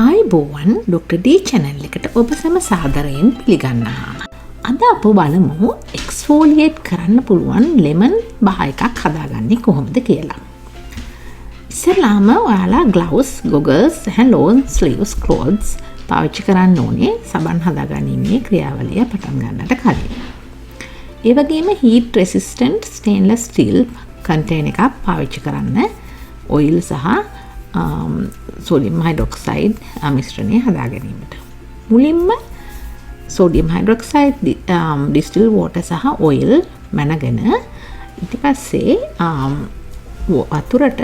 ආයුබෝවන් ඩොක්ටර් ඩී channel එකට ඔබ සැම සාදරයෙන් පිළිගන්නවා. අද අප බලමු exfoliate කරන්න පුළුවන් lemon බහ එකක් හදාගන්නේ කොහොමද කියලා. ඉස්සෙල්ලාම ඔයාලා gloves, goggles and long sleeves clothes පාවිච්චි කරන්න ඕනේ සබන් හදාගැනීමේ ක්‍රියාවලිය පටන් ගන්නට කලින්. ඒ වගේම heat resistant stainless steel container එකක් පාවිච්චි කරන්න oil සහ sodium hydroxide මිශ්‍රණය හදා ගැනීමට. මුලින්ම sodium hydroxide distilled water සහ oil මැනගෙන ඊට පස්සේ වතුරට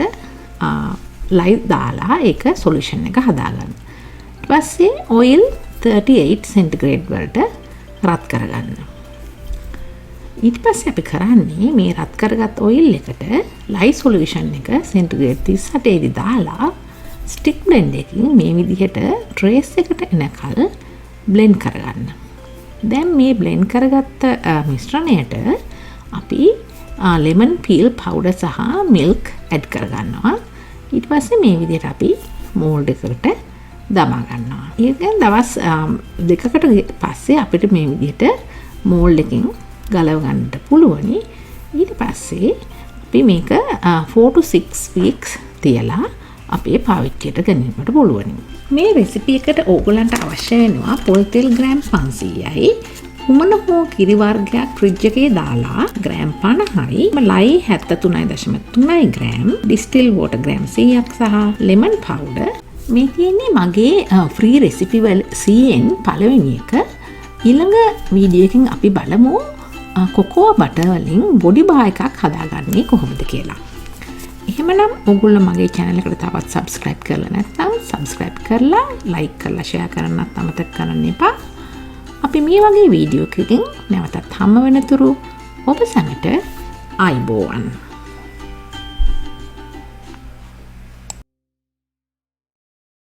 ලයි දාලා ඒක solution එක හදාගන්න. ඊට පස්සේ oil 38 centigrade වලට රත් කරගන්න. ඊට පස්සේ අපි කරන්නේ මේ රත් කරගත් oil එකට lye solution එක centigrade 38 දී දාලා stick blend එකකින් මේ විදිහට trace එකට එනකල් blend කරගන්න. දැන් මේ blend කරගත්ත මිශ්‍රණයට අපි lemon peel powder සහ milk add කරගන්නවා. ඊට පස්සේ මේ විදිහට අපි mold එකකට දමා ගන්නවා. ඊගෙන දවස් දෙකකට පස්සේ අපිට මේ විදිහට mold එකෙන් ගලව ගන්නට පුළුවනි. ඊට පස්සේ අපි මේක 4 to 6 weeks තියලා අපේ පාවිච්චියට ගැනීමට පුළුවනි. මේ රෙසිපි එකට ඕගොල්ලන්ට අවශ්‍ය වෙනවා පොල් තෙල් ග්‍රෑම් 500යි. කුමන හෝ කිරි වර්ගයක් ෆ්‍රිජ් එකේ දාලා ග්‍රෑම් 50යි, ලයි 73.3 ග්‍රෑම්, ඩිස්ටිල් වෝටර් ග්‍රෑම් 100ක් සහ ලෙමන් පවුඩර්. මේ තියෙන්නේ මගේ ෆ්‍රී රෙසිපි වල 100න් පළවෙනි එක. ඊළඟ වීඩියෝ එකකින් අපි බලමු කොකෝ බටර් වලින් බොඩි බා එකක් හදාගන්නේ කොහොමද කියලා. එහෙමනම් ඔයගොල්ලෝ මගේ channel එකට තවත් subscribe කරලා නැත්නම් subscribe කරලා like කරලා share කරන්නත් අමතක කරන්න එපා. අපි මේ වගේ වීඩියෝ එකකින් නැවතත් හම්බ වෙනතුරු ඔබ සැමට ආයුබෝවන්.